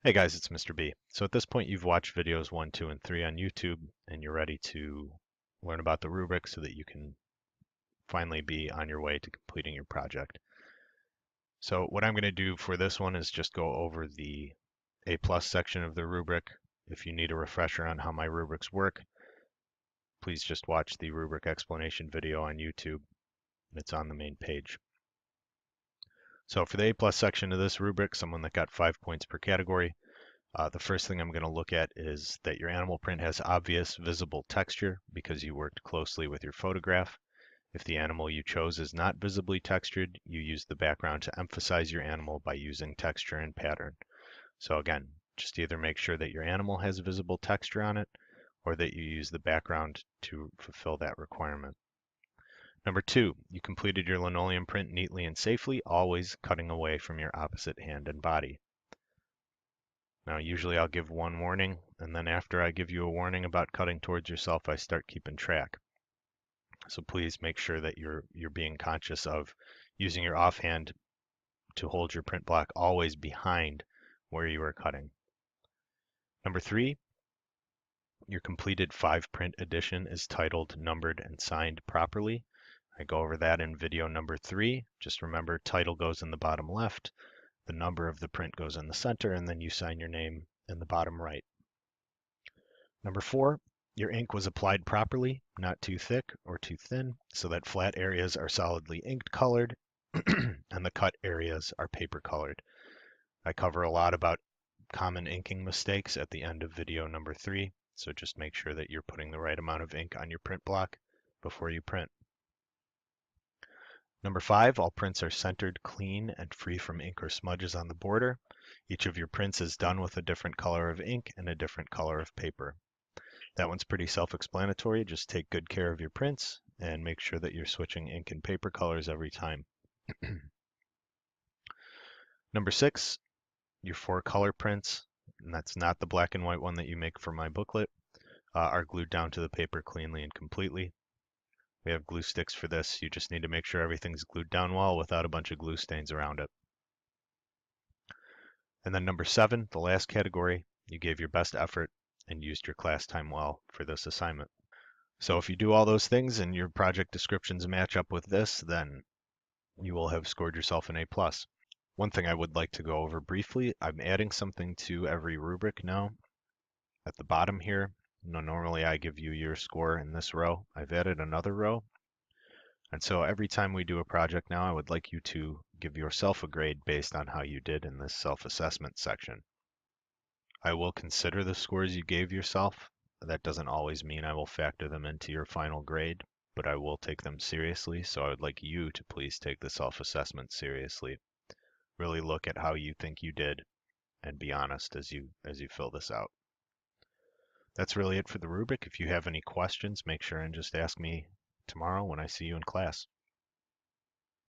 Hey guys, it's Mr. B. So at this point you've watched videos 1, 2, and 3 on YouTube and you're ready to learn about the rubric so that you can finally be on your way to completing your project. So what I'm going to do for this one is just go over the A+ section of the rubric. If you need a refresher on how my rubrics work, please just watch the rubric explanation video on YouTube. It's on the main page. So for the A+ section of this rubric, someone that got 5 points per category, the first thing I'm going to look at is that your animal print has obvious visible texture because you worked closely with your photograph. If the animal you chose is not visibly textured, you use the background to emphasize your animal by using texture and pattern. So again, just either make sure that your animal has visible texture on it or that you use the background to fulfill that requirement. Number 2, you completed your linoleum print neatly and safely, always cutting away from your opposite hand and body. Now, usually I'll give one warning, and then after I give you a warning about cutting towards yourself, I start keeping track. So please make sure that you're being conscious of using your offhand to hold your print block always behind where you are cutting. Number 3, your completed 5-print edition is titled, numbered, and signed properly. I go over that in video number 3. Just remember, title goes in the bottom left, the number of the print goes in the center, and then you sign your name in the bottom right. Number 4, your ink was applied properly, not too thick or too thin, so that flat areas are solidly inked colored and the cut areas are paper colored. I cover a lot about common inking mistakes at the end of video number 3, so just make sure that you're putting the right amount of ink on your print block before you print. Number 5, all prints are centered, clean, and free from ink or smudges on the border. Each of your prints is done with a different color of ink and a different color of paper. That one's pretty self-explanatory. Just take good care of your prints and make sure that you're switching ink and paper colors every time. Number 6, your 4 color prints, and that's not the black and white one that you make for my booklet, are glued down to the paper cleanly and completely. We have glue sticks for this. You just need to make sure everything's glued down well without a bunch of glue stains around it. And then number 7, the last category, you gave your best effort and used your class time well for this assignment. So if you do all those things and your project descriptions match up with this, then you will have scored yourself an A+. One thing I would like to go over briefly, I'm adding something to every rubric now. At the bottom here, normally I give you your score in this row. I've added another row. And so every time we do a project now, I would like you to give yourself a grade based on how you did in this self-assessment section. I will consider the scores you gave yourself. That doesn't always mean I will factor them into your final grade, but I will take them seriously, so I would like you to please take the self-assessment seriously. Really look at how you think you did and be honest as you fill this out. That's really it for the rubric. If you have any questions, make sure and just ask me tomorrow when I see you in class.